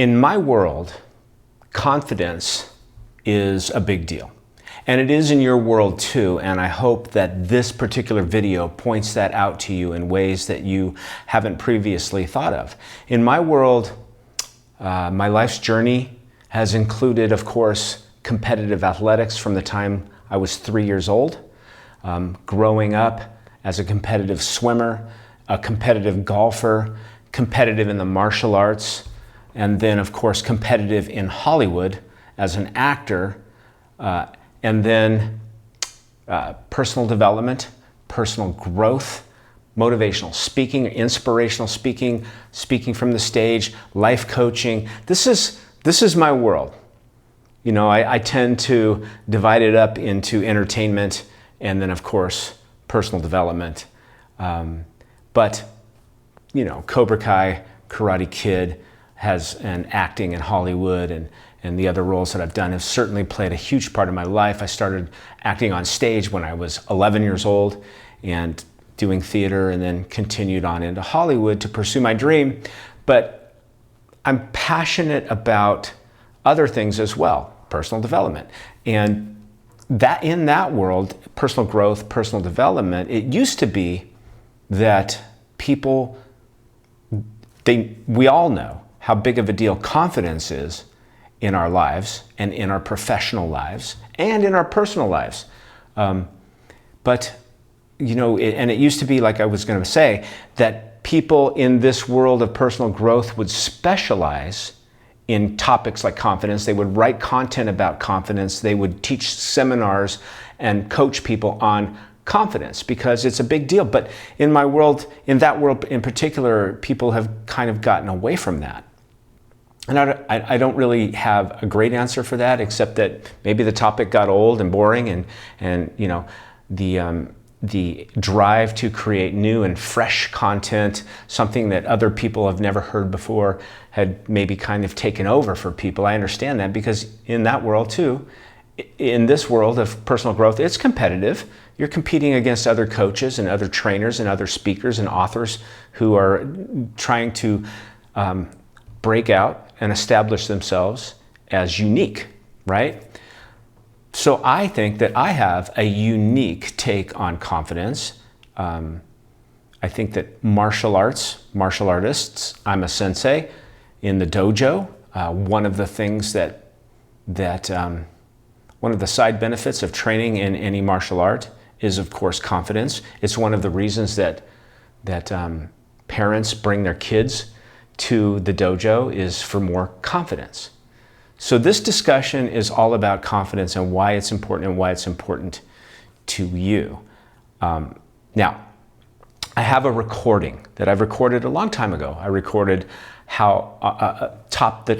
In my world, confidence is a big deal. And it is in your world too, and I hope that this particular video points that out to you in ways that you haven't previously thought of. In my world, my life's journey has included, of course, competitive athletics from the time I was 3 years old, growing up as a competitive swimmer, a competitive golfer, competitive in the martial arts, and then, of course, competitive in Hollywood as an actor, and then personal development, personal growth, motivational speaking, inspirational speaking, speaking from the stage, life coaching. This is my world. You know, I tend to divide it up into entertainment and then, of course, personal development. But, you know, Cobra Kai, Karate Kid, and acting in Hollywood and the other roles that I've done have certainly played a huge part of my life. I started acting on stage when I was 11 years old and doing theater, and then continued on into Hollywood to pursue my dream. But I'm passionate about other things as well, personal development. And that in that world, personal growth, personal development, it used to be that people, we all know how big of a deal confidence is in our lives and in our professional lives and in our personal lives. But, you know, and it used to be, like I was going to say, that people in this world of personal growth would specialize in topics like confidence. They would write content about confidence. They would teach seminars and coach people on confidence because it's a big deal. But in my world, in that world in particular, people have kind of gotten away from that. And I don't really have a great answer for that, except that maybe the topic got old and boring, and you know, the drive to create new and fresh content, something that other people have never heard before, had maybe kind of taken over for people. I understand that, because in that world too, in this world of personal growth, it's competitive. You're competing against other coaches and other trainers and other speakers and authors who are trying to break out and establish themselves as unique, right? So I think that I have a unique take on confidence. I think that martial artists, I'm a sensei in the dojo. One of the things one of the side benefits of training in any martial art is, of course, confidence. It's one of the reasons that parents bring their kids to the dojo, is for more confidence. So this discussion is all about confidence and why it's important to you. Now, I have a recording that I've recorded a long time ago. I recorded how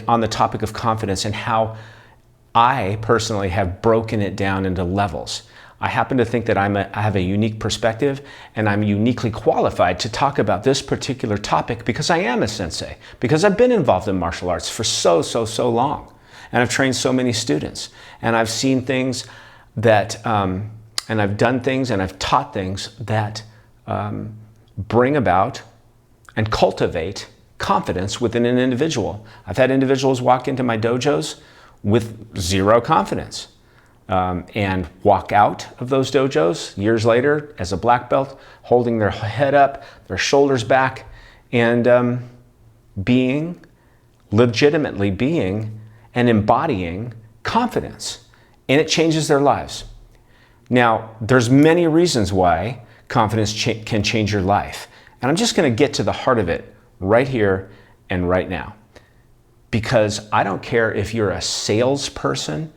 on the topic of confidence and how I personally have broken it down into levels. I happen to think that I have a unique perspective, and I'm uniquely qualified to talk about this particular topic because I am a sensei, because I've been involved in martial arts for so long, and I've trained so many students, and I've seen things that, and I've done things and I've taught things that bring about and cultivate confidence within an individual. I've had individuals walk into my dojos with zero confidence. And walk out of those dojos years later as a black belt, holding their head up, their shoulders back, and legitimately being and embodying confidence. And it changes their lives. Now, there's many reasons why confidence can change your life. And I'm just going to get to the heart of it right here and right now. Because I don't care if you're a salesperson,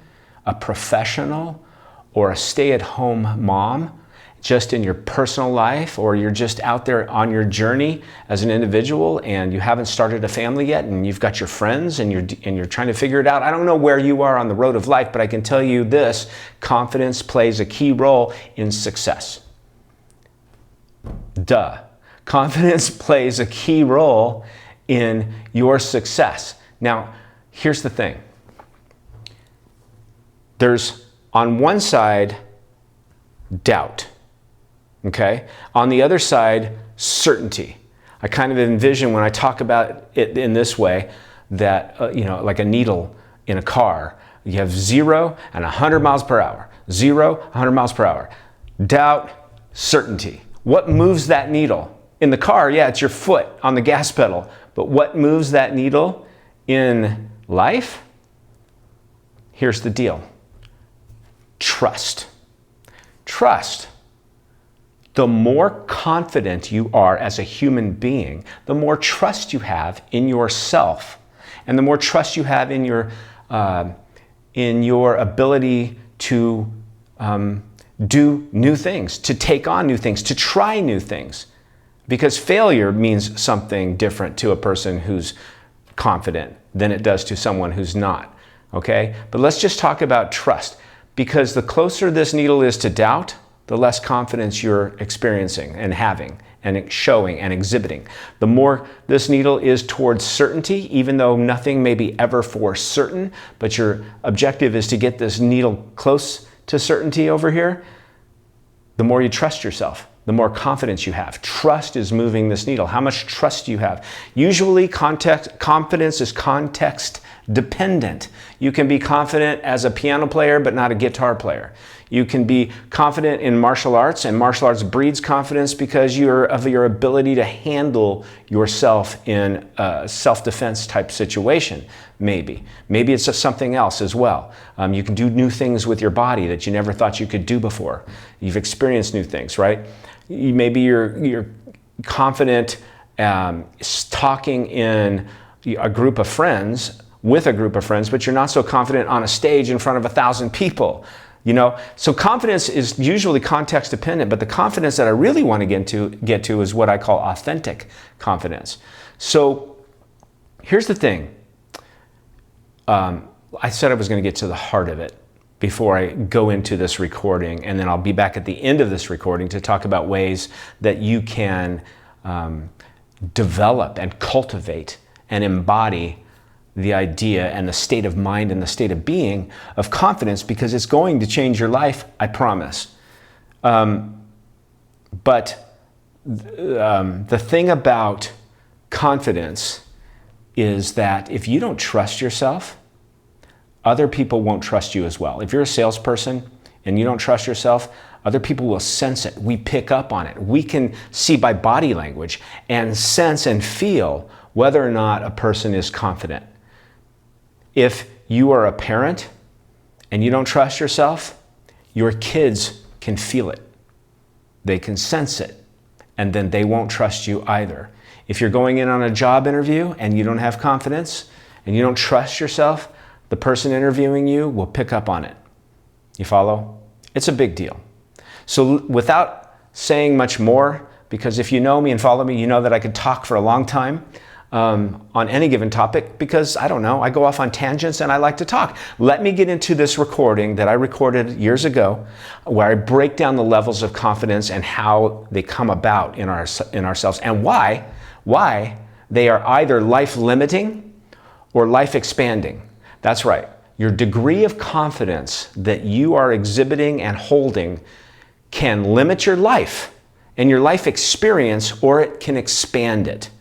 a professional, or a stay-at-home mom, just in your personal life, or you're just out there on your journey as an individual and you haven't started a family yet and you've got your friends and you're trying to figure it out. I don't know where you are on the road of life, but I can tell you this: confidence plays a key role in success. Duh. Confidence plays a key role in your success. Now, here's the thing. There's, on one side, doubt, okay? On the other side, certainty. I kind of envision, when I talk about it in this way, that, like a needle in a car. You have 0 and 100 miles per hour. 0, 100 miles per hour. Doubt, certainty. What moves that needle? In the car, yeah, it's your foot on the gas pedal. But what moves that needle in life? Here's the deal. Trust. Trust. The more confident you are as a human being, the more trust you have in yourself, and the more trust you have in your ability to do new things, to take on new things, to try new things. Because failure means something different to a person who's confident than it does to someone who's not. Okay? But let's just talk about trust. Because the closer this needle is to doubt, the less confidence you're experiencing and having and showing and exhibiting. The more this needle is towards certainty, even though nothing may be ever for certain, but your objective is to get this needle close to certainty over here, the more you trust yourself, the more confidence you have. Trust is moving this needle. How much trust do you have? Usually confidence is context dependent. You can be confident as a piano player, but not a guitar player. You can be confident in martial arts, and martial arts breeds confidence because of your ability to handle yourself in a self-defense type situation, maybe. Maybe it's just something else as well. You can do new things with your body that you never thought you could do before. You've experienced new things, right? Maybe you're confident talking in a group of friends, with a group of friends, but you're not so confident on a stage in front of 1,000 people. So confidence is usually context dependent, but the confidence that I really want to get to is what I call authentic confidence. So here's the thing. I said I was going to get to the heart of it before I go into this recording, and then I'll be back at the end of this recording to talk about ways that you can develop and cultivate and embody the idea and the state of mind and the state of being of confidence, because it's going to change your life, I promise. But the thing about confidence is that if you don't trust yourself, other people won't trust you as well. If you're a salesperson and you don't trust yourself, other people will sense it. We pick up on it. We can see by body language and sense and feel whether or not a person is confident. If you are a parent and you don't trust yourself, your kids can feel it. They can sense it, and then they won't trust you either. If you're going in on a job interview and you don't have confidence and you don't trust yourself, the person interviewing you will pick up on it. You follow? It's a big deal. So without saying much more, because if you know me and follow me, you know that I could talk for a long time on any given topic, because I don't know, I go off on tangents and I like to talk. Let me get into this recording that I recorded years ago, where I break down the levels of confidence and how they come about in ourselves, and why they are either life-limiting or life-expanding. That's right. Your degree of confidence that you are exhibiting and holding can limit your life and your life experience, or it can expand it.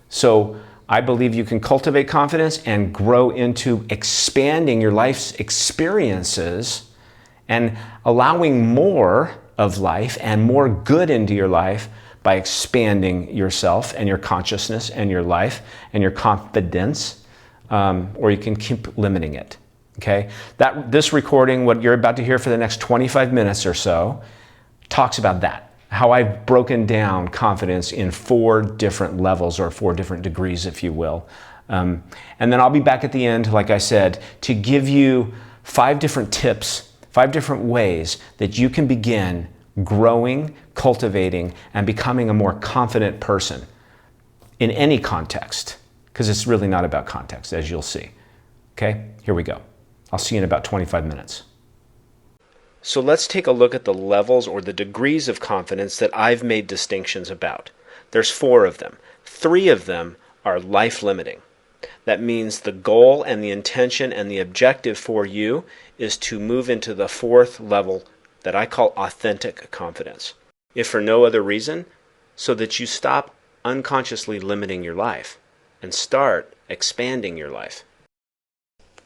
So I believe you can cultivate confidence and grow into expanding your life's experiences and allowing more of life and more good into your life by expanding yourself and your consciousness and your life and your confidence, or you can keep limiting it. Okay? This recording, what you're about to hear for the next 25 minutes or so, talks about that. How I've broken down confidence in 4 different levels, or 4 different degrees, if you will. And then I'll be back at the end, like I said, to give you 5 different tips, 5 different ways that you can begin growing, cultivating, and becoming a more confident person in any context, because it's really not about context, as you'll see. Okay, here we go. I'll see you in about 25 minutes. So let's take a look at the levels or the degrees of confidence that I've made distinctions about. There's 4 of them. 3 of them are life-limiting. That means the goal and the intention and the objective for you is to move into the 4th level that I call authentic confidence. If for no other reason, so that you stop unconsciously limiting your life. and start expanding your life.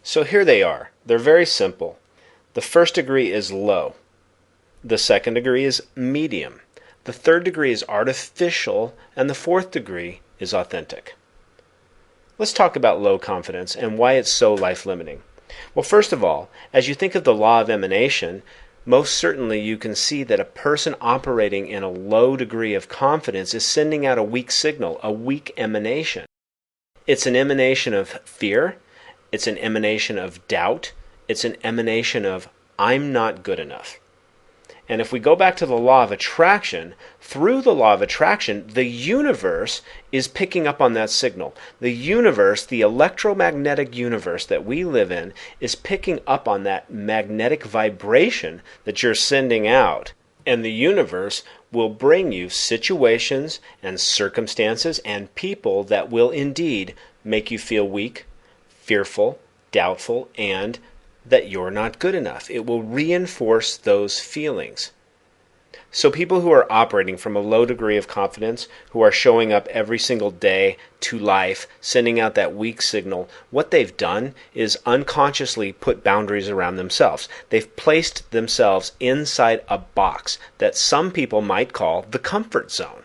So here they are. They're very simple. The first degree is low. The second degree is medium. The third degree is artificial, and the fourth degree is authentic. Let's talk about low confidence and why it's so life-limiting. Well, first of all, as you think of the law of emanation, most certainly you can see that a person operating in a low degree of confidence is sending out a weak signal, a weak emanation. It's an emanation of fear. It's an emanation of doubt. It's an emanation of, I'm not good enough. And if we go back to the law of attraction, through the law of attraction, the universe is picking up on that signal. The universe, the electromagnetic universe that we live in, is picking up on that magnetic vibration that you're sending out. And the universe will bring you situations and circumstances and people that will indeed make you feel weak, fearful, doubtful, and that you're not good enough. It will reinforce those feelings. So people who are operating from a low degree of confidence, who are showing up every single day to life, sending out that weak signal, what they've done is unconsciously put boundaries around themselves. They've placed themselves inside a box that some people might call the comfort zone.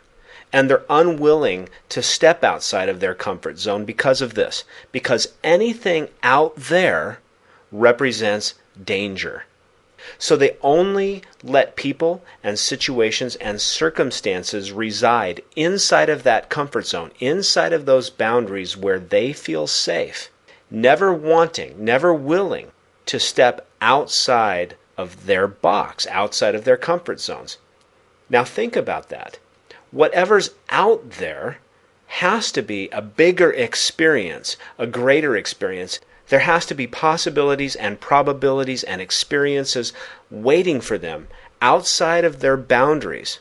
And they're unwilling to step outside of their comfort zone because of this. Because anything out there represents danger. So they only let people and situations and circumstances reside inside of that comfort zone, inside of those boundaries where they feel safe, never wanting, never willing to step outside of their box, outside of their comfort zones. Now think about that. Whatever's out there has to be a bigger experience, a greater experience. There has to be possibilities and probabilities and experiences waiting for them outside of their boundaries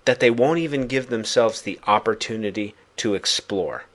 that they won't even give themselves the opportunity to explore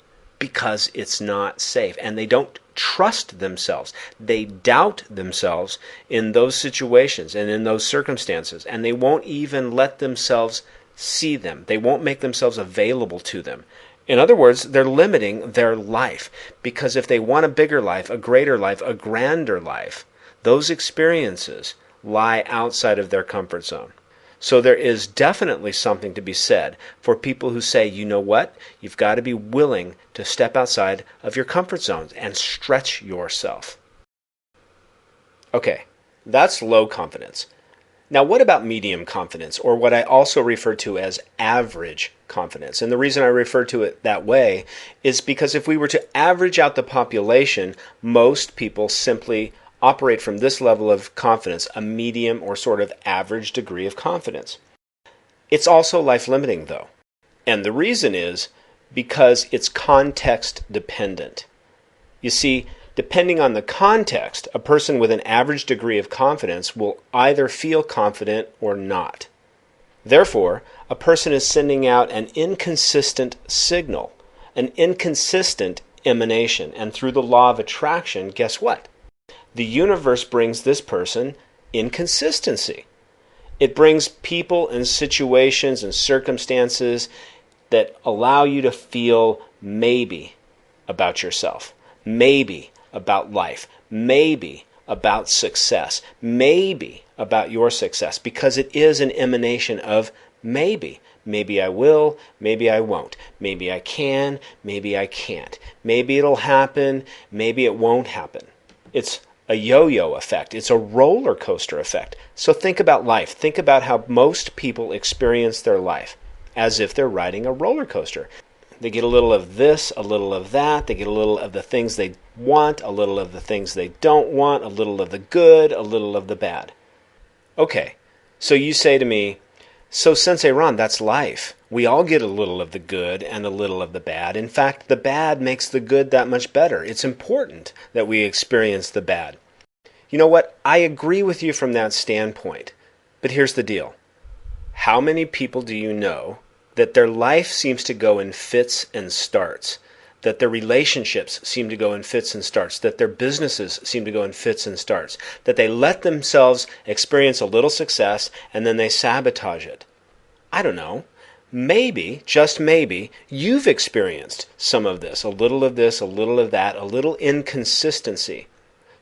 because it's not safe. And they don't trust themselves. They doubt themselves in those situations and in those circumstances. And they won't even let themselves see them. They won't make themselves available to them. In other words, they're limiting their life because if they want a bigger life, a greater life, a grander life, those experiences lie outside of their comfort zone. So there is definitely something to be said for people who say, you know what, you've got to be willing to step outside of your comfort zones and stretch yourself. Okay, that's low confidence. Now, what about medium confidence, or what I also refer to as average confidence? And the reason I refer to it that way is because if we were to average out the population, most people simply operate from this level of confidence, a medium or sort of average degree of confidence. It's also life-limiting, though. And the reason is because it's context dependent. You see, depending on the context, a person with an average degree of confidence will either feel confident or not. Therefore, a person is sending out an inconsistent signal, an inconsistent emanation. And through the law of attraction, guess what? The universe brings this person inconsistency. It brings people and situations and circumstances that allow you to feel maybe about yourself, maybe about life, maybe about success, maybe about your success, because it is an emanation of maybe. Maybe I will, maybe I won't. Maybe I can, maybe I can't. Maybe it'll happen, maybe it won't happen. It's a yo-yo effect. It's a roller coaster effect. So think about life. Think about how most people experience their life as if they're riding a roller coaster. They get a little of this, a little of that. They get a little of the things they want, a little of the things they don't want, a little of the good, a little of the bad. Okay, so you say to me, so Sensei Ron, that's life. We all get a little of the good and a little of the bad. In fact, the bad makes the good that much better. It's important that we experience the bad. You know what? I agree with you from that standpoint. But here's the deal. How many people do you know that their life seems to go in fits and starts, that their relationships seem to go in fits and starts, that their businesses seem to go in fits and starts, that they let themselves experience a little success and then they sabotage it? I don't know. maybe, just maybe, you've experienced some of this, a little of this, a little of that, a little inconsistency.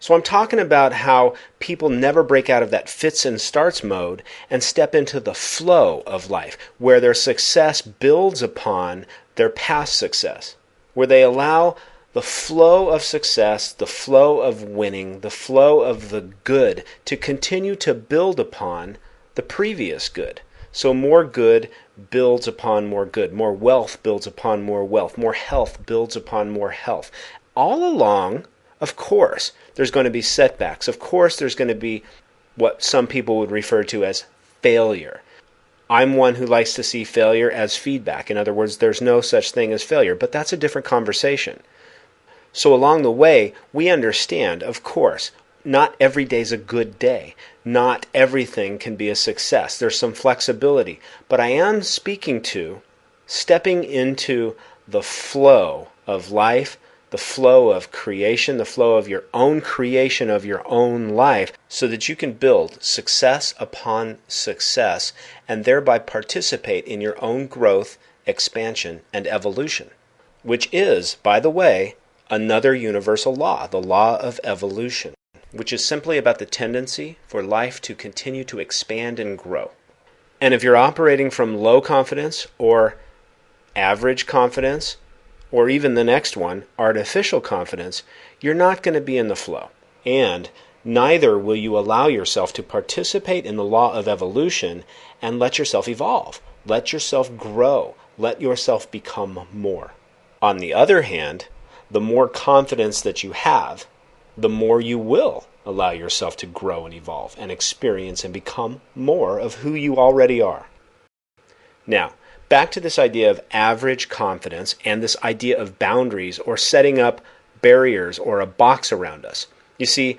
So I'm talking about how people never break out of that fits and starts mode and step into the flow of life, where their success builds upon their past success, where they allow the flow of success, the flow of winning, the flow of the good to continue to build upon the previous good. So more good builds upon more good, more wealth builds upon more wealth, more health builds upon more health. All along, of course, there's going to be setbacks. Of course, there's going to be what some people would refer to as failure. I'm one who likes to see failure as feedback. In other words, there's no such thing as failure, but that's a different conversation. So along the way, we understand, of course, not every day's a good day. Not everything can be a success. There's some flexibility. But I am speaking to stepping into the flow of life, the flow of creation, the flow of your own creation of your own life, so that you can build success upon success and thereby participate in your own growth, expansion, and evolution, which is, by the way, another universal law, the law of evolution, which is simply about the tendency for life to continue to expand and grow. And if you're operating from low confidence or average confidence, or even the next one, artificial confidence, you're not going to be in the flow. And neither will you allow yourself to participate in the law of evolution and let yourself evolve. Let yourself grow. Let yourself become more. On the other hand, the more confidence that you have, the more you will allow yourself to grow and evolve and experience and become more of who you already are. Now, back to this idea of average confidence and this idea of boundaries or setting up barriers or a box around us. You see,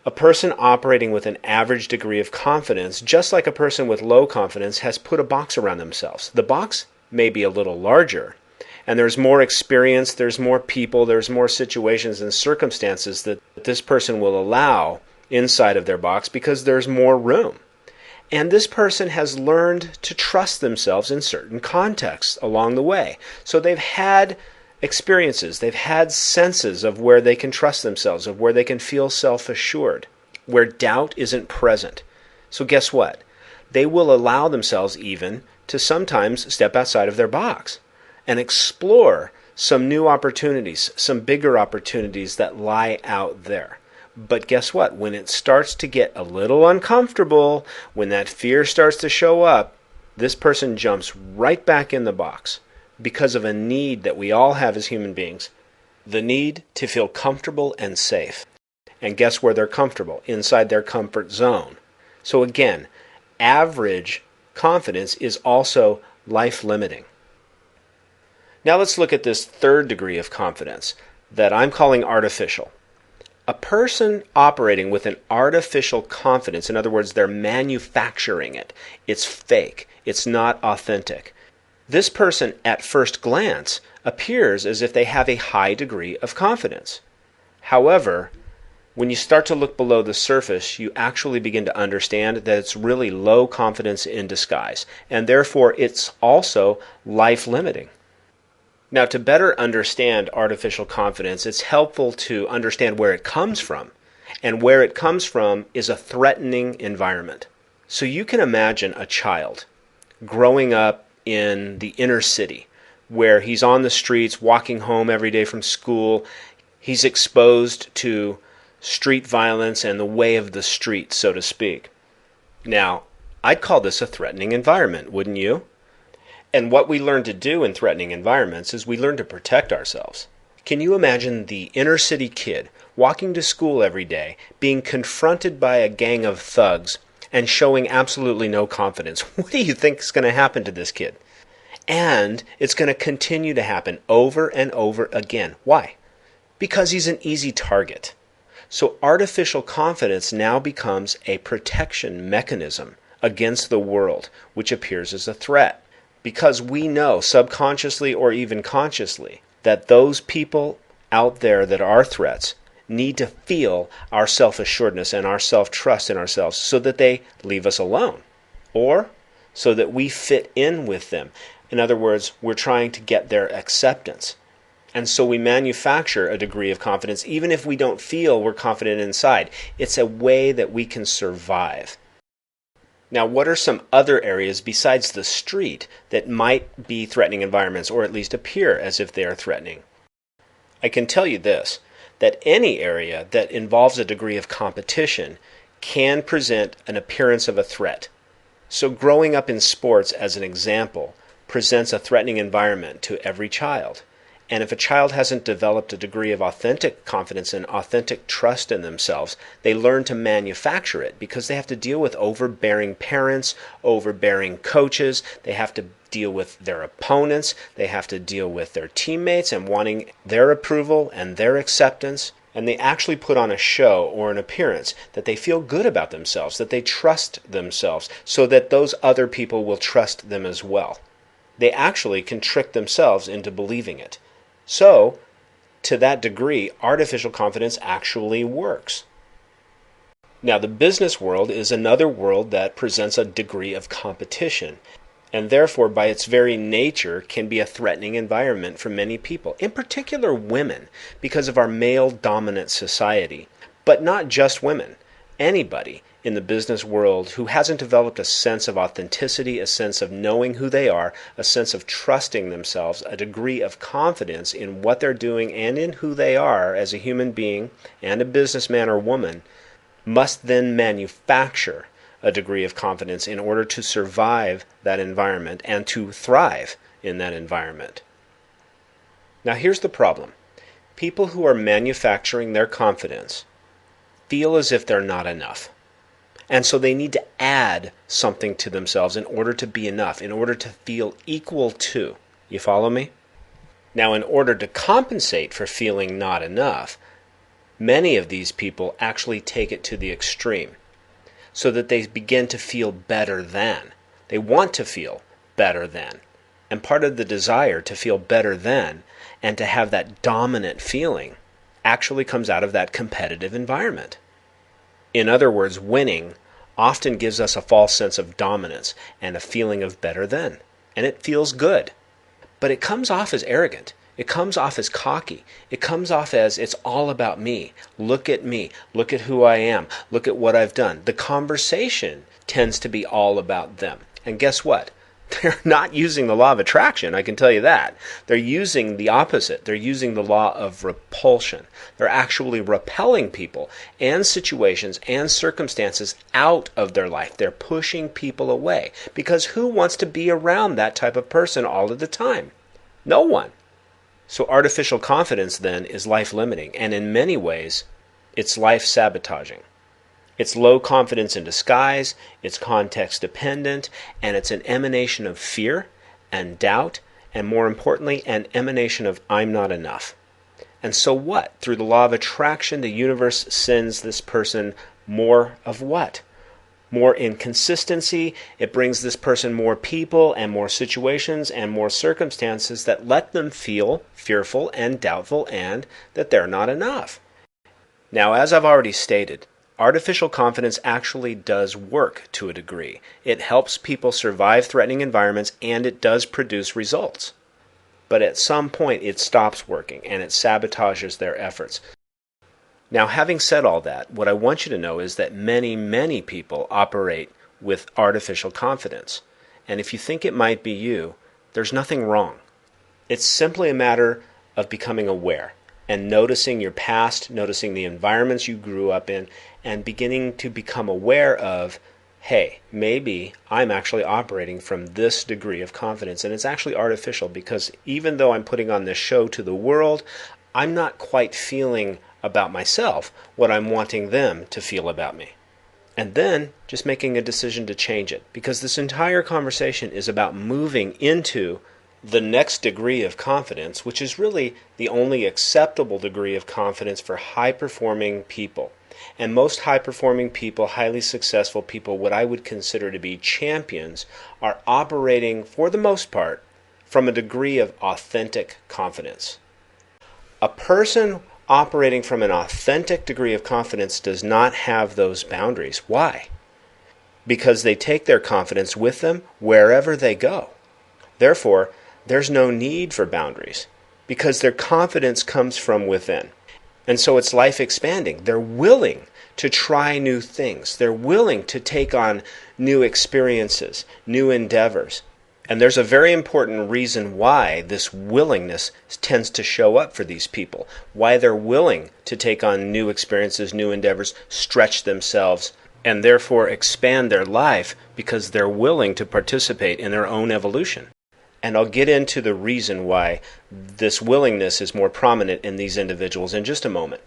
a person operating with an average degree of confidence, just like a person with low confidence, has put a box around themselves. The box may be a little larger, and there's more experience, there's more people, there's more situations and circumstances that this person will allow inside of their box because there's more room. And this person has learned to trust themselves in certain contexts along the way. So they've had experiences, they've had senses of where they can trust themselves, of where they can feel self-assured, where doubt isn't present. So guess what? They will allow themselves even to sometimes step outside of their box and explore some new opportunities, some bigger opportunities that lie out there. But guess what? When it starts to get a little uncomfortable, when that fear starts to show up, this person jumps right back in the box because of a need that we all have as human beings. The need to feel comfortable and safe. And guess where they're comfortable? Inside their comfort zone. So again, average confidence is also life-limiting. Now let's look at this third degree of confidence that I'm calling artificial. A person operating with an artificial confidence, in other words, they're manufacturing it. It's fake. It's not authentic. This person, at first glance, appears as if they have a high degree of confidence. However, when you start to look below the surface, you actually begin to understand that it's really low confidence in disguise, and therefore it's also life-limiting. Now, to better understand artificial confidence, it's helpful to understand where it comes from. And where it comes from is a threatening environment. So you can imagine a child growing up in the inner city, where he's on the streets, walking home every day from school. He's exposed to street violence and the way of the street, so to speak. Now, I'd call this a threatening environment, wouldn't you? And what we learn to do in threatening environments is we learn to protect ourselves. Can you imagine the inner city kid walking to school every day, being confronted by a gang of thugs and showing absolutely no confidence? What do you think is going to happen to this kid? And it's going to continue to happen over and over again. Why? Because he's an easy target. So artificial confidence now becomes a protection mechanism against the world, which appears as a threat. Because we know, subconsciously or even consciously, that those people out there that are threats need to feel our self-assuredness and our self-trust in ourselves so that they leave us alone, or so that we fit in with them. In other words, we're trying to get their acceptance. And so we manufacture a degree of confidence even if we don't feel we're confident inside. It's a way that we can survive. Now, what are some other areas besides the street that might be threatening environments, or at least appear as if they are threatening? I can tell you this, that any area that involves a degree of competition can present an appearance of a threat. So growing up in sports, as an example, presents a threatening environment to every child. And if a child hasn't developed a degree of authentic confidence and authentic trust in themselves, they learn to manufacture it because they have to deal with overbearing parents, overbearing coaches, they have to deal with their opponents, they have to deal with their teammates and wanting their approval and their acceptance. And they actually put on a show or an appearance that they feel good about themselves, that they trust themselves, so that those other people will trust them as well. They actually can trick themselves into believing it. So, to that degree, artificial confidence actually works. Now, the business world is another world that presents a degree of competition, and therefore, by its very nature, can be a threatening environment for many people, in particular women, because of our male-dominant society. But not just women. Anybody in the business world who hasn't developed a sense of authenticity, a sense of knowing who they are, a sense of trusting themselves, a degree of confidence in what they're doing and in who they are as a human being and a businessman or woman, must then manufacture a degree of confidence in order to survive that environment and to thrive in that environment. Now here's the problem. People who are manufacturing their confidence feel as if they're not enough. And so they need to add something to themselves in order to be enough, in order to feel equal to. You follow me? Now, in order to compensate for feeling not enough, many of these people actually take it to the extreme, so that they begin to feel better than. They want to feel better than. And part of the desire to feel better than and to have that dominant feeling actually comes out of that competitive environment. In other words, winning often gives us a false sense of dominance and a feeling of better than. And it feels good. But it comes off as arrogant. It comes off as cocky. It comes off as it's all about me. Look at me. Look at who I am. Look at what I've done. The conversation tends to be all about them. And guess what? They're not using the law of attraction, I can tell you that. They're using the opposite. They're using the law of repulsion. They're actually repelling people and situations and circumstances out of their life. They're pushing people away. Because who wants to be around that type of person all of the time? No one. So artificial confidence then is life-limiting, and in many ways, it's life-sabotaging. It's low confidence in disguise, it's context-dependent, and it's an emanation of fear and doubt, and more importantly, an emanation of I'm not enough. And so what? Through the law of attraction, the universe sends this person more of what? More inconsistency. It brings this person more people and more situations and more circumstances that let them feel fearful and doubtful and that they're not enough. Now, as I've already stated, artificial confidence actually does work to a degree. It helps people survive threatening environments and it does produce results. But at some point it stops working and it sabotages their efforts. Now, having said all that, what I want you to know is that many, many people operate with artificial confidence. And if you think it might be you, there's nothing wrong. It's simply a matter of becoming aware and noticing your past, noticing the environments you grew up in, and beginning to become aware of, hey, maybe I'm actually operating from this degree of confidence. And it's actually artificial because even though I'm putting on this show to the world, I'm not quite feeling about myself what I'm wanting them to feel about me. And then just making a decision to change it. Because this entire conversation is about moving into the next degree of confidence, which is really the only acceptable degree of confidence for high-performing people. And most high-performing people, highly successful people, what I would consider to be champions, are operating, for the most part, from a degree of authentic confidence. A person operating from an authentic degree of confidence does not have those boundaries. Why? Because they take their confidence with them wherever they go. Therefore, there's no need for boundaries because their confidence comes from within. And so it's life expanding. They're willing to try new things. They're willing to take on new experiences, new endeavors. And there's a very important reason why this willingness tends to show up for these people, why they're willing to take on new experiences, new endeavors, stretch themselves, and therefore expand their life because they're willing to participate in their own evolution. And I'll get into the reason why this willingness is more prominent in these individuals in just a moment.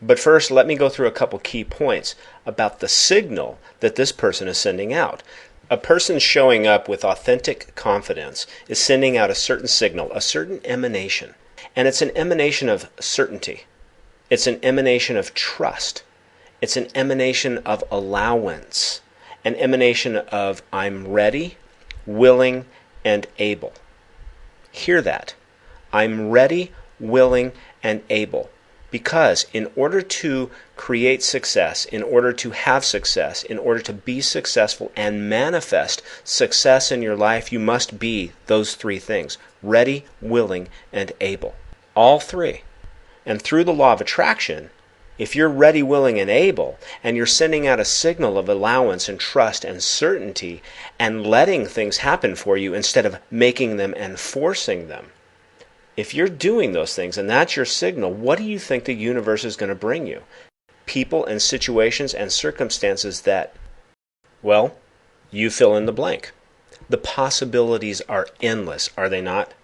But first, let me go through a couple key points about the signal that this person is sending out. A person showing up with authentic confidence is sending out a certain signal, a certain emanation. And it's an emanation of certainty. It's an emanation of trust. It's an emanation of allowance. An emanation of I'm ready, willing, and able. Hear that. I'm ready, willing, and able. Because in order to create success, in order to have success, in order to be successful and manifest success in your life, you must be those three things: ready, willing, and able. All three. And through the law of attraction, if you're ready, willing, and able, and you're sending out a signal of allowance and trust and certainty and letting things happen for you instead of making them and forcing them, if you're doing those things and that's your signal, what do you think the universe is going to bring you? People and situations and circumstances that, well, you fill in the blank. The possibilities are endless, are they not?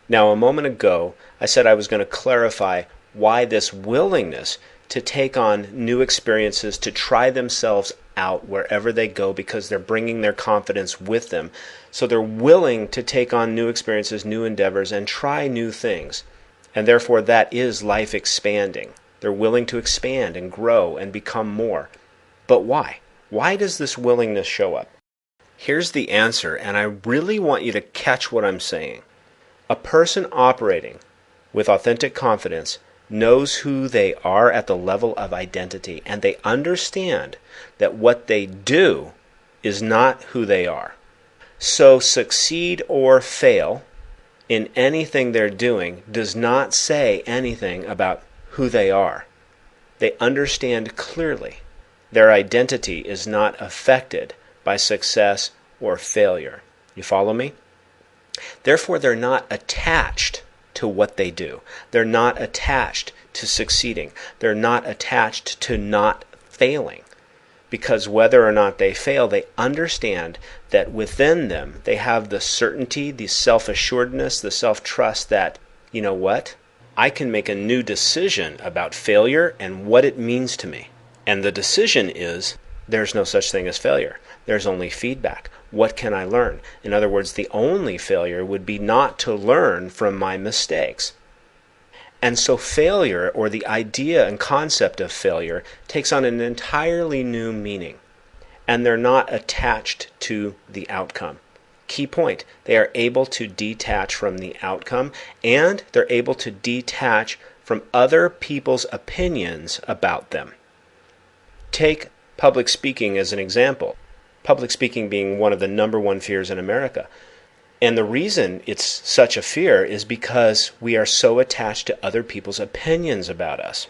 Now, a moment ago, I said I was going to clarify why this willingness to take on new experiences, to try themselves out wherever they go, because they're bringing their confidence with them. So they're willing to take on new experiences, new endeavors, and try new things. And therefore that is life expanding. They're willing to expand and grow and become more. But why? Why does this willingness show up? Here's the answer, and I really want you to catch what I'm saying. A person operating with authentic confidence knows who they are at the level of identity, and they understand that what they do is not who they are. So succeed or fail in anything they're doing does not say anything about who they are. They understand clearly their identity is not affected by success or failure. You follow me? Therefore, they're not attached to what they do. They're not attached to succeeding. They're not attached to not failing. Because whether or not they fail, they understand that within them they have the certainty, the self-assuredness, the self-trust that, you know what? I can make a new decision about failure and what it means to me. And the decision is, there's no such thing as failure. There's only feedback. What can I learn? In other words, the only failure would be not to learn from my mistakes. And so failure, or the idea and concept of failure, takes on an entirely new meaning. And they're not attached to the outcome. Key point, they are able to detach from the outcome, and they're able to detach from other people's opinions about them. Take public speaking as an example. Public speaking being one of the number one fears in America. And the reason it's such a fear is because we are so attached to other people's opinions about us.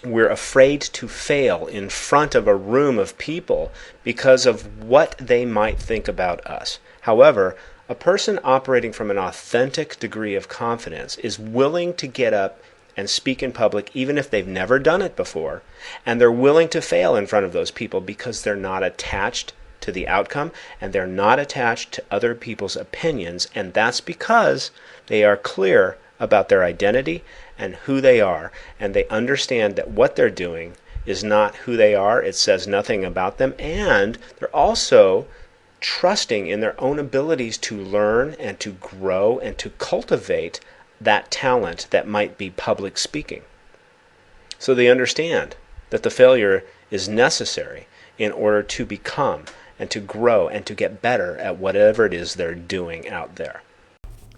We're afraid to fail in front of a room of people because of what they might think about us. However, a person operating from an authentic degree of confidence is willing to get up and speak in public even if they've never done it before, and they're willing to fail in front of those people because they're not attached to the outcome, and they're not attached to other people's opinions, and that's because they are clear about their identity and who they are, and they understand that what they're doing is not who they are, it says nothing about them, and they're also trusting in their own abilities to learn and to grow and to cultivate that talent that might be public speaking. So they understand that the failure is necessary in order to become and to grow and to get better at whatever it is they're doing out there.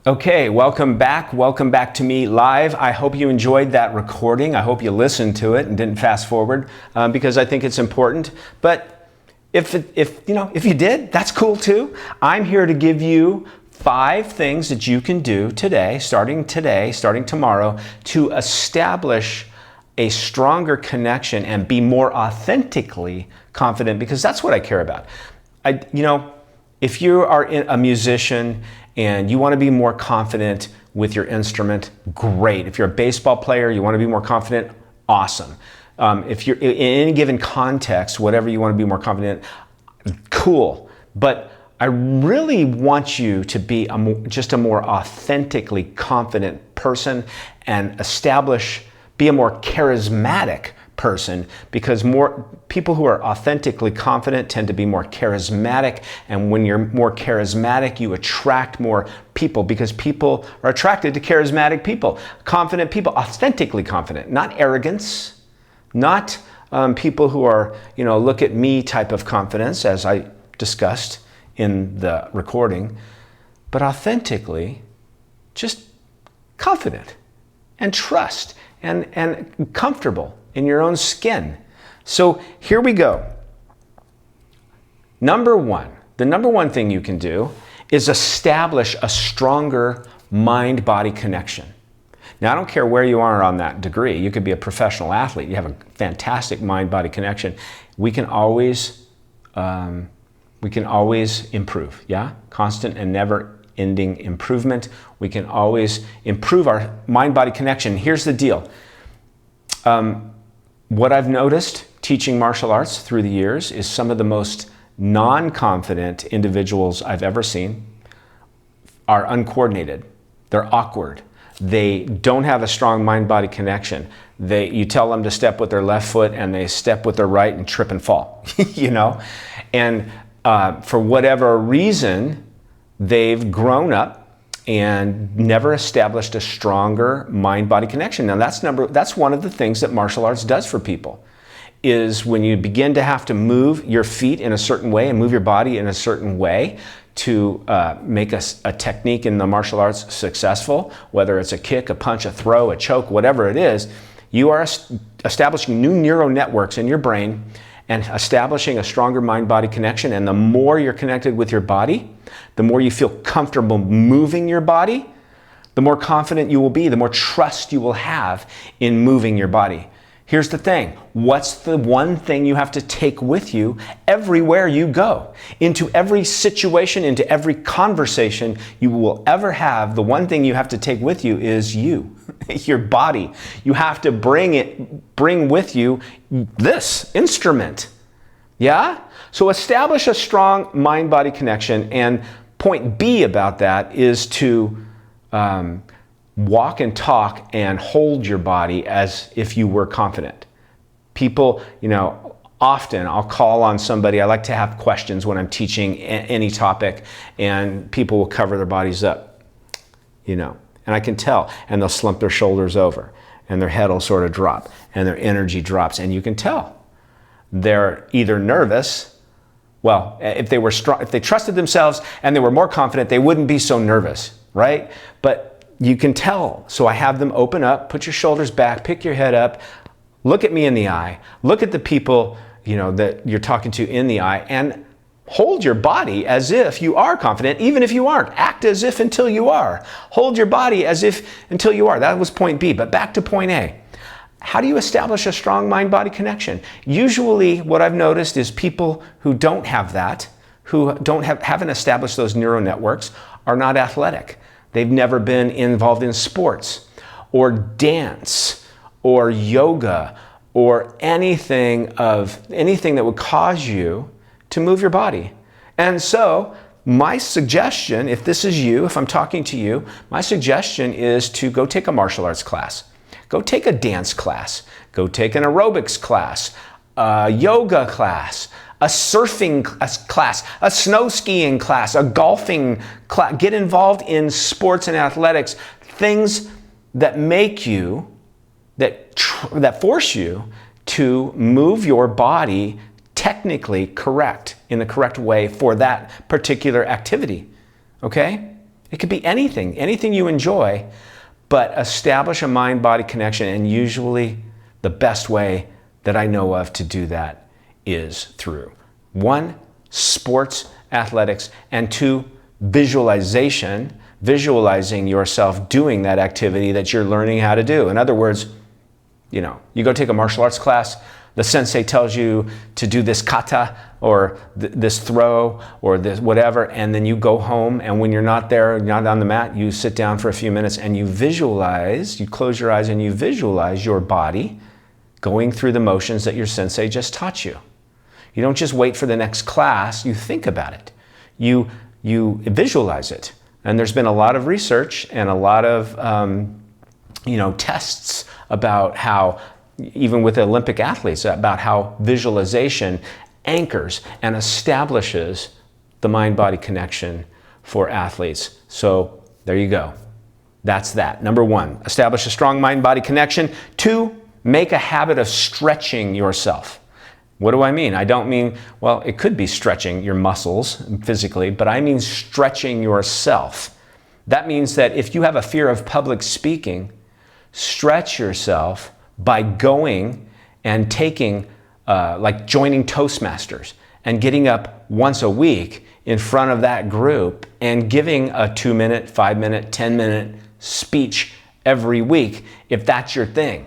Okay, welcome back. Welcome back to me live. I hope you enjoyed that recording. I hope you listened to it and didn't fast forward because I think it's important. But If you did, that's cool too. I'm here to give you 5 things that you can do today, starting tomorrow, to establish a stronger connection and be more authentically confident, because that's what I care about. If you are a musician and you want to be more confident with your instrument, great. If you're a baseball player, you want to be more confident, awesome. If you're in any given context, whatever you want to be more confident, cool. But I really want you to be just a more authentically confident person and be a more charismatic person, because more people who are authentically confident tend to be more charismatic, and when you're more charismatic, you attract more people, because people are attracted to charismatic people, confident people, authentically confident, not arrogance, not people who are, look at me type of confidence, as I discussed in the recording, but authentically just confident and trust and comfortable in your own skin. So here we go. The number one thing you can do is establish a stronger mind-body connection. Now, I don't care where you are on that degree. You could be a professional athlete. You have a fantastic mind-body connection. We can always improve, yeah? Constant and never-ending improvement. We can always improve our mind-body connection. Here's the deal. What I've noticed teaching martial arts through the years is some of the most non-confident individuals I've ever seen are uncoordinated. They're awkward. They don't have a strong mind-body connection. You tell them to step with their left foot and they step with their right and trip and fall, And for whatever reason, they've grown up and never established a stronger mind-body connection. Now that's one of the things that martial arts does for people, is when you begin to have to move your feet in a certain way and move your body in a certain way to make a technique in the martial arts successful, whether it's a kick, a punch, a throw, a choke, whatever it is, you are establishing new neural networks in your brain and establishing a stronger mind-body connection. And the more you're connected with your body, the more you feel comfortable moving your body, the more confident you will be, the more trust you will have in moving your body. Here's the thing. What's the one thing you have to take with you everywhere you go? Into every situation, into every conversation you will ever have, the one thing you have to take with you is you, your body. You have to bring with you this instrument. Yeah? So establish a strong mind-body connection, and point B about that is to walk and talk and hold your body as if you were confident. People, often I'll call on somebody. I like to have questions when I'm teaching any topic, and people will cover their bodies up, and I can tell, and they'll slump their shoulders over, and their head will sort of drop, and their energy drops, and you can tell. They're either nervous. Well, if they trusted themselves and they were more confident, they wouldn't be so nervous, right? But you can tell. So I have them open up, put your shoulders back, pick your head up, look at me in the eye, look at the people, that you're talking to in the eye, and hold your body as if you are confident, even if you aren't. Act as if until you are. Hold your body as if until you are. That was point B, but back to point A. How do you establish a strong mind-body connection? Usually what I've noticed is people who don't have that, who haven't established those neural networks, are not athletic. They've never been involved in sports or dance or yoga or anything that would cause you to move your body. And so my suggestion, if this is you, if I'm talking to you, my suggestion is to go take a martial arts class. Go take a dance class. Go take an aerobics class, a yoga class, a surfing class, a snow skiing class, a golfing class. Get involved in sports and athletics, things that make you, that force you to move your body technically correct, in the correct way for that particular activity, okay? It could be anything you enjoy, but establish a mind-body connection, and usually the best way that I know of to do that is through One, sports, athletics, and two, visualization, visualizing yourself doing that activity that you're learning how to do. In other words, you go take a martial arts class, the sensei tells you to do this kata or this throw or this whatever, and then you go home, and when you're not there, you're not on the mat, you sit down for a few minutes and you visualize, you close your eyes and you visualize your body going through the motions that your sensei just taught you. You don't just wait for the next class, you think about it. You visualize it. And there's been a lot of research and a lot of tests about how, even with Olympic athletes, about how visualization anchors and establishes the mind-body connection for athletes. So there you go. That's that. Number one, establish a strong mind-body connection. Two, make a habit of stretching yourself. What do I mean? I don't mean, well, it could be stretching your muscles physically, but I mean stretching yourself. That means that if you have a fear of public speaking, stretch yourself by going and taking, like joining Toastmasters and getting up once a week in front of that group and giving a 2-minute, 5-minute, 10-minute speech every week, if that's your thing.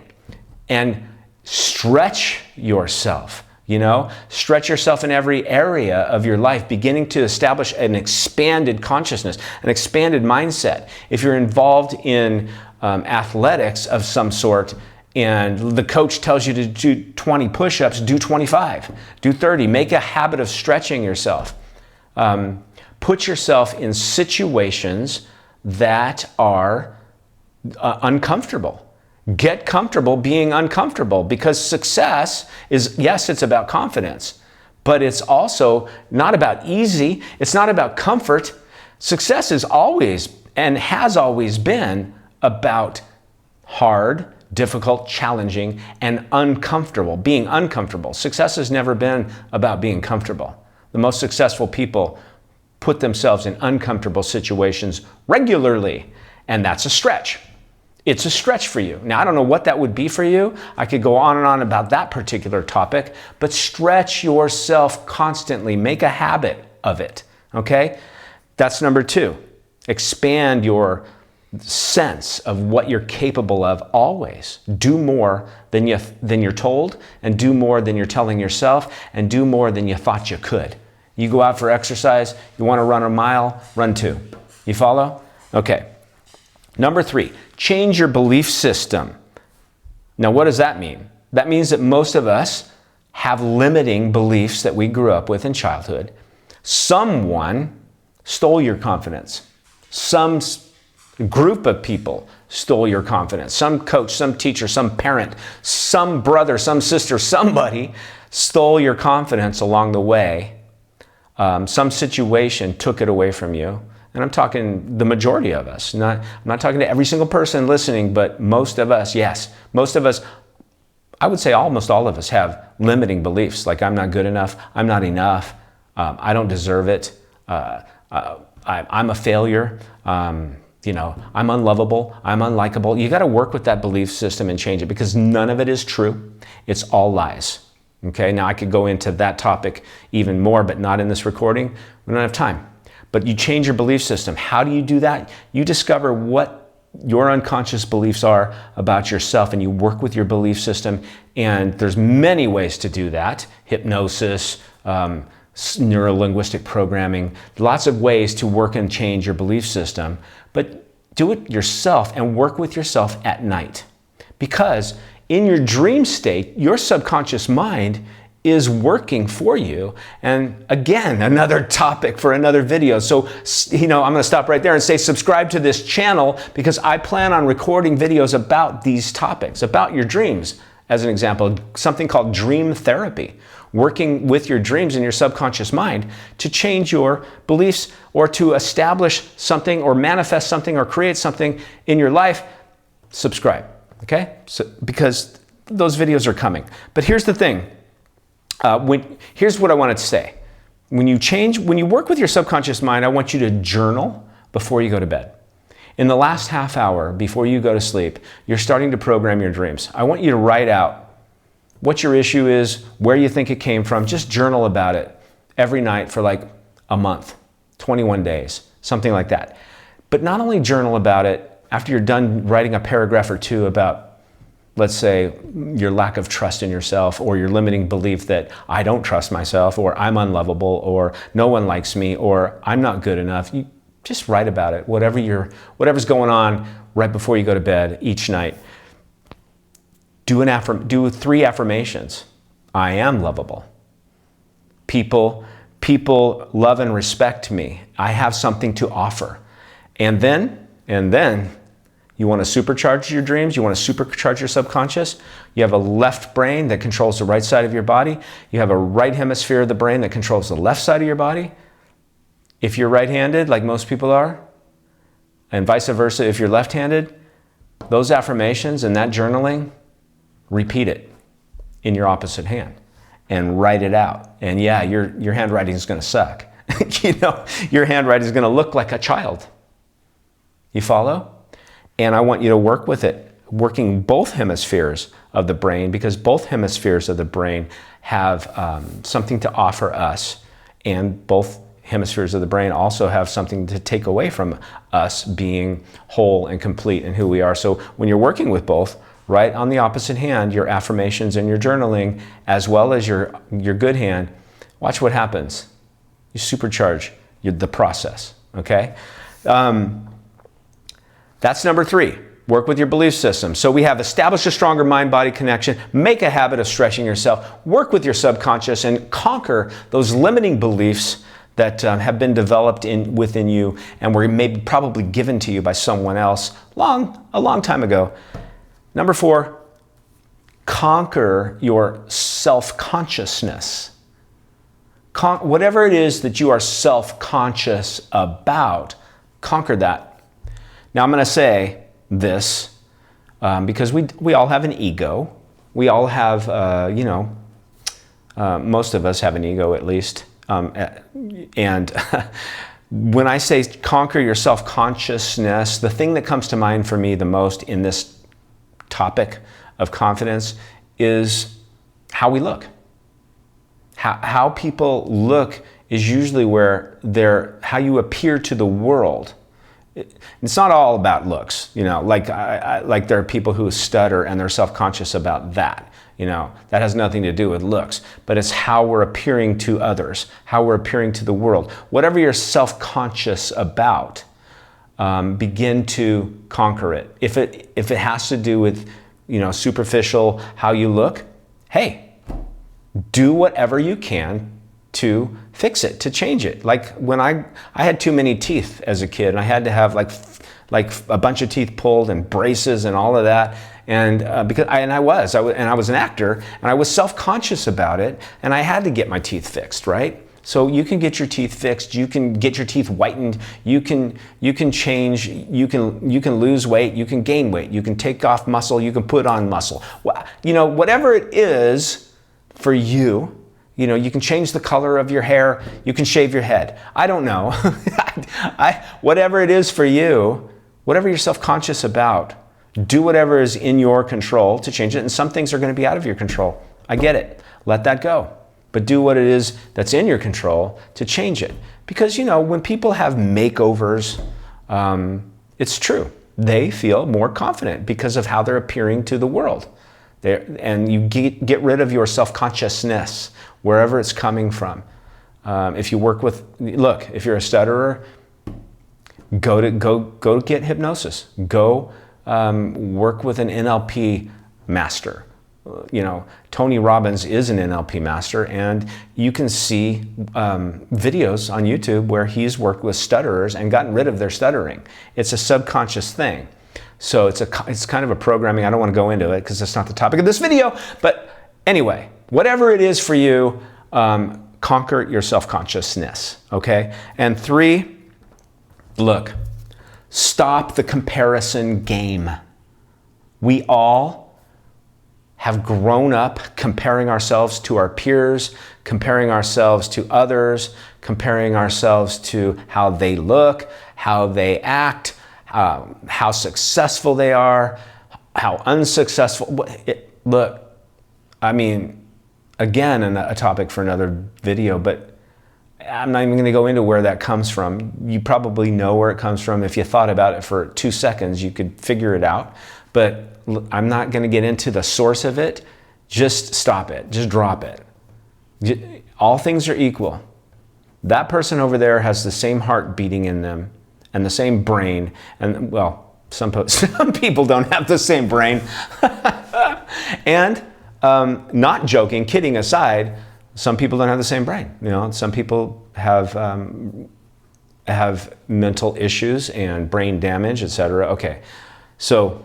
And stretch yourself. Stretch yourself in every area of your life, beginning to establish an expanded consciousness, an expanded mindset. If you're involved in athletics of some sort, and the coach tells you to do 20 push-ups, do 25, do 30. Make a habit of stretching yourself. Put yourself in situations that are uncomfortable. Get comfortable being uncomfortable, because success is, yes, it's about confidence, but it's also not about easy. It's not about comfort. Success is always and has always been about hard, difficult, challenging, and uncomfortable, being uncomfortable. Success has never been about being comfortable. The most successful people put themselves in uncomfortable situations regularly, and that's a stretch. It's a stretch for you. Now, I don't know what that would be for you. I could go on and on about that particular topic, but stretch yourself constantly. Make a habit of it, okay? That's number two. Expand your sense of what you're capable of always. Do more than you're told, and do more than you're telling yourself, and do more than you thought you could. You go out for exercise, you want to run a mile, run 2. You follow? Okay. Number 3, change your belief system. Now, what does that mean? That means that most of us have limiting beliefs that we grew up with in childhood. Someone stole your confidence. Some group of people stole your confidence. Some coach, some teacher, some parent, some brother, some sister, somebody stole your confidence along the way. Some situation took it away from you. And I'm talking the majority of us. I'm not talking to every single person listening, but most of us, yes. Most of us, I would say almost all of us, have limiting beliefs, like I'm not good enough, I'm not enough, I don't deserve it, I'm a failure, I'm unlovable, I'm unlikable. You got to work with that belief system and change it, because none of it is true. It's all lies. Okay, now I could go into that topic even more, but not in this recording. We don't have time. But you change your belief system. How do you do that? You discover what your unconscious beliefs are about yourself, and you work with your belief system. And there's many ways to do that. Hypnosis, neuro-linguistic programming, lots of ways to work and change your belief system. But do it yourself and work with yourself at night. Because in your dream state, your subconscious mind is working for you. And again, another topic for another video. So, I'm going to stop right there and say subscribe to this channel, because I plan on recording videos about these topics, about your dreams. As an example, something called dream therapy, working with your dreams and your subconscious mind to change your beliefs, or to establish something, or manifest something, or create something in your life. Subscribe, okay? So, because those videos are coming. But here's the thing. Here's what I wanted to say. When you work with your subconscious mind, I want you to journal before you go to bed. In the last half hour before you go to sleep, you're starting to program your dreams. I want you to write out what your issue is, where you think it came from. Just journal about it. every night for like a month, 21 days, something like that. But not only journal about it after you're done writing a paragraph or two about, let's say, your lack of trust in yourself, or your limiting belief that I don't trust myself, or I'm unlovable, or no one likes me, or I'm not good enough. You just write about it, whatever's going on right before you go to bed each night. Do 3 affirmations. I am lovable. People love and respect me. I have something to offer. And then you want to supercharge your dreams. You want to supercharge your subconscious. You have a left brain that controls the right side of your body. You have a right hemisphere of the brain that controls the left side of your body. If you're right-handed, like most people are, and vice versa, if you're left-handed, those affirmations and that journaling, repeat it in your opposite hand and write it out. And yeah, your handwriting is going to suck. Your handwriting is going to look like a child. You follow? And I want you to work with it, working both hemispheres of the brain, because both hemispheres of the brain have something to offer us, and both hemispheres of the brain also have something to take away from us being whole and complete in who we are. So when you're working with both, right on the opposite hand, your affirmations and your journaling, as well as your good hand, watch what happens. You supercharge the process, okay? That's number 3. Work with your belief system. So we have establish a stronger mind-body connection, make a habit of stretching yourself, work with your subconscious, and conquer those limiting beliefs that have been developed within you and were maybe probably given to you by someone else a long time ago. Number 4, conquer your self-consciousness. Whatever it is that you are self-conscious about, conquer that. Now I'm going to say this because we all have an ego. We all have, most of us have an ego at least. And when I say conquer your self-consciousness, the thing that comes to mind for me the most in this topic of confidence is how we look. How people look is usually how you appear to the world. It's not all about looks, like there are people who stutter and they're self-conscious about that. That has nothing to do with looks, but it's how we're appearing to others, how we're appearing to the world. Whatever you're self-conscious about, begin to conquer it. If it has to do with, superficial how you look, hey, do whatever you can to fix it, to change it. Like when I had too many teeth as a kid, and I had to have like a bunch of teeth pulled and braces and all of that. And because I was an actor, and I was self-conscious about it, and I had to get my teeth fixed, right? So you can get your teeth fixed, you can get your teeth whitened, you can change, you can lose weight, you can gain weight, you can take off muscle, you can put on muscle. Whatever it is for you, you can change the color of your hair, you can shave your head. I don't know. Whatever it is for you, whatever you're self-conscious about, do whatever is in your control to change it. And some things are going to be out of your control. I get it. Let that go. But do what it is that's in your control to change it. Because, when people have makeovers, it's true. They feel more confident because of how they're appearing to the world. And you get rid of your self-consciousness, wherever it's coming from. If you if you're a stutterer, go get hypnosis. Go work with an NLP master. Tony Robbins is an NLP master, and you can see videos on YouTube where he's worked with stutterers and gotten rid of their stuttering. It's a subconscious thing. So it's kind of a programming. I don't want to go into it because that's not the topic of this video. But anyway, whatever it is for you, conquer your self-consciousness, okay? And 3, look, stop the comparison game. We all have grown up comparing ourselves to our peers, comparing ourselves to others, comparing ourselves to how they look, how they act, how successful they are, how unsuccessful. Look, again, a topic for another video, but I'm not even going to go into where that comes from. You probably know where it comes from. If you thought about it for 2 seconds, you could figure it out. But I'm not going to get into the source of it. Just stop it. Just drop it. All things are equal. That person over there has the same heart beating in them and the same brain. And well, some people don't have the same brain. And not joking, kidding aside, some people don't have the same brain. You know, some people have mental issues and brain damage, etc. Okay, so,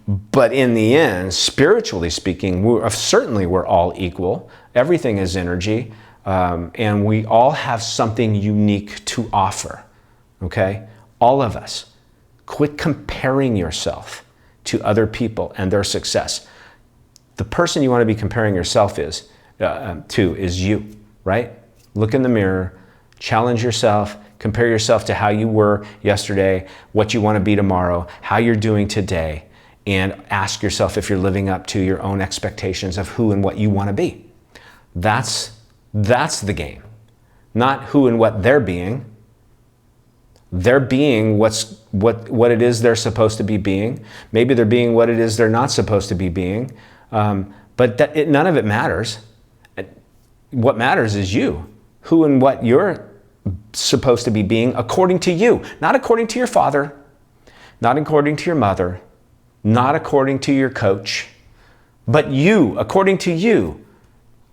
but in the end, spiritually speaking, we're all equal. Everything is energy, and we all have something unique to offer. Okay, all of us. Quit comparing yourself to other people and their success. The person you want to be comparing yourself to is you, right? Look in the mirror, challenge yourself, compare yourself to how you were yesterday, what you want to be tomorrow, how you're doing today, and ask yourself if you're living up to your own expectations of who and what you want to be. That's the game, not who and what they're being. They're being what it is they're supposed to be being. Maybe they're being what it is they're not supposed to be being, but none of it matters. What matters is you, who and what you're supposed to be being according to you, not according to your father, not according to your mother, not according to your coach, but you, according to you.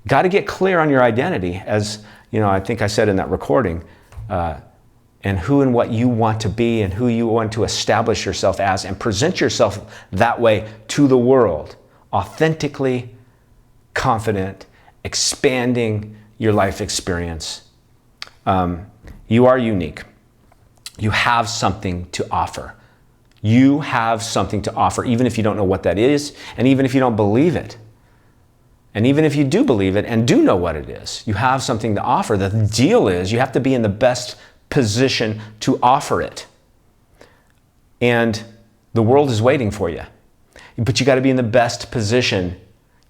Got to get clear on your identity, as you know, I think I said in that recording, and who and what you want to be and who you want to establish yourself as and present yourself that way to the world. Authentically, confident, expanding your life experience. You are unique. You have something to offer. You have something to offer, even if you don't know what that is, and even if you don't believe it. And even if you do believe it and do know what it is, you have something to offer. The deal is you have to be in the best position to offer it. And the world is waiting for you. But you got to be in the best position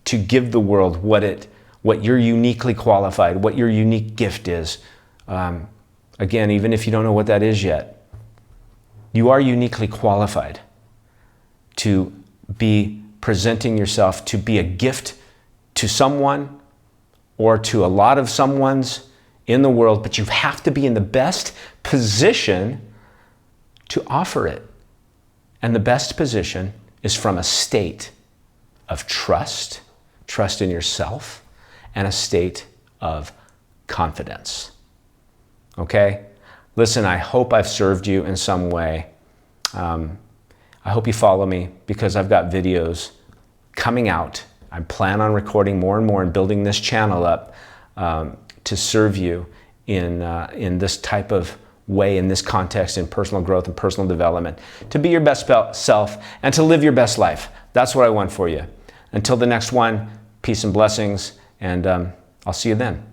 to give the world what you're uniquely qualified, what your unique gift is. Again, even if you don't know what that is yet, you are uniquely qualified to be presenting yourself to be a gift to someone or to a lot of someone's in the world, but you have to be in the best position to offer it. And the best position is from a state of trust in yourself, and a state of confidence. Okay? Listen, I hope I've served you in some way. I hope you follow me because I've got videos coming out. I plan on recording more and more and building this channel up to serve you in this type of way, in this context, in personal growth and personal development, to be your best self and to live your best life. That's what I want for you. Until the next one, peace and blessings, and I'll see you then.